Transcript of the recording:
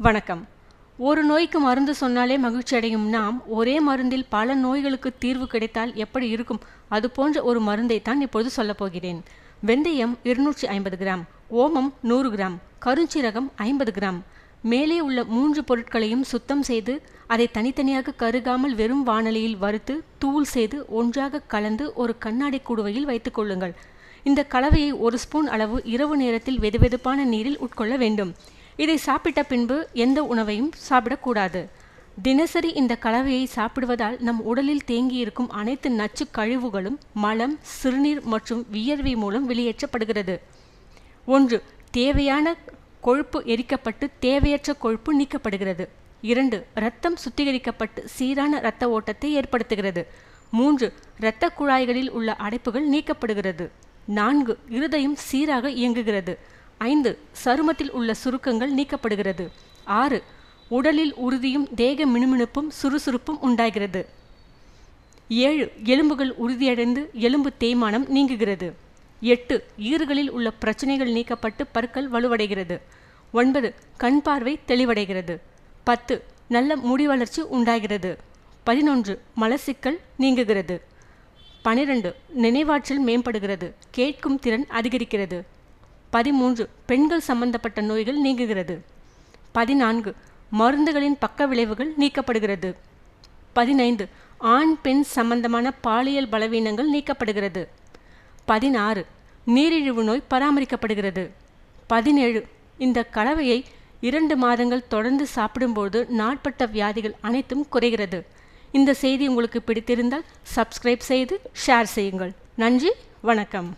வணக்கம். ஒரு நோய்க்கு மருந்து சொன்னாலே மகிழ்ச்சி அடையும் நாம், ஒரே மருந்தில் பல நோய்களுக்கு தீர்வு கிடைத்தால் எப்படி இருக்கும், அது போன்ற ஒரு மருந்தை தான் இப்பொழுது சொல்லப்போகிறேன். வெந்தயம் 250 கிராம், ஓமம் 100 கிராம், கருஞ்சீரகம் 50 கிராம். மேலே உள்ள 3 பொருட்களையும் சுத்தம் செய்து அதை தனித்தனியாக கருகாமல் வெறும் வாணலியில் வறுத்து தூள் செய்து ஒன்றாக கலந்து ஒரு கண்ணாடி குடுவையில் வைத்துக் கொள்ளுங்கள். இந்த கலவையை 1 ஸ்பூன் அளவு இரவு நேரத்தில் வெதுவெதுப்பான நீரில் உட்கொள்ள வேண்டும். இதை சாப்பிட்ட பின்பு எந்த உணவையும் சாப்பிடக்கூடாது. தினசரி இந்த கலவையை சாப்பிடுவதால் நம் உடலில் தேங்கியிருக்கும் அனைத்து நச்சு கழிவுகளும் மலம், சிறுநீர் மற்றும் வியர்வை மூலம் வெளியேற்றப்படுகிறது. 1. தேவையான கொழுப்பு எரிக்கப்பட்டு தேவையற்ற கொழுப்பு நீக்கப்படுகிறது. 2. இரத்தம் சுத்திகரிக்கப்பட்டு சீரான இரத்த ஓட்டத்தை ஏற்படுத்துகிறது. 3. இரத்த குழாய்களில் உள்ள அடைப்புகள் நீக்கப்படுகிறது. 4. இருதயம் சீராக இயங்குகிறது. 5. சருமத்தில் உள்ள சுருக்கங்கள் நீக்கப்படுகிறது. 6. உடலில் உறுதியும் தேக மினுமினுப்பும் சுறுசுறுப்பும் உண்டாகிறது. 7. எலும்புகள் உறுதியடைந்து எலும்பு தேய்மானம் நீங்குகிறது. 8. ஈறுகளில் உள்ள பிரச்சனைகள் நீக்கப்பட்டு பற்கள் வலுவடைகிறது. 9. கண் பார்வை தெளிவடைகிறது. 10. நல்ல முடி வளர்ச்சி உண்டாகிறது. 11. மலச்சிக்கல் நீங்குகிறது. 12. நினைவாற்றல் மேம்படுகிறது. கேட்கும் திறன் அதிகரிக்கிறது. 13. பெண்கள் சம்பந்தப்பட்ட நோய்கள் நீங்குகிறது. 14. மருந்துகளின் பக்க விளைவுகள் நீக்கப்படுகிறது. 15. ஆண் பெண் சம்பந்தமான பாலியல் பலவீனங்கள் நீக்கப்படுகிறது. 16. நீரிழிவு நோய் பராமரிக்கப்படுகிறது. 17. இந்த கலவையை 2 மாதங்கள் தொடர்ந்து சாப்பிடும்போது நாட்பட்ட வியாதிகள் அனைத்தும் குறைகிறது. இந்த செய்தி உங்களுக்கு பிடித்திருந்தால் சப்ஸ்கிரைப் செய்து ஷேர் செய்யுங்கள். நன்றி, வணக்கம்.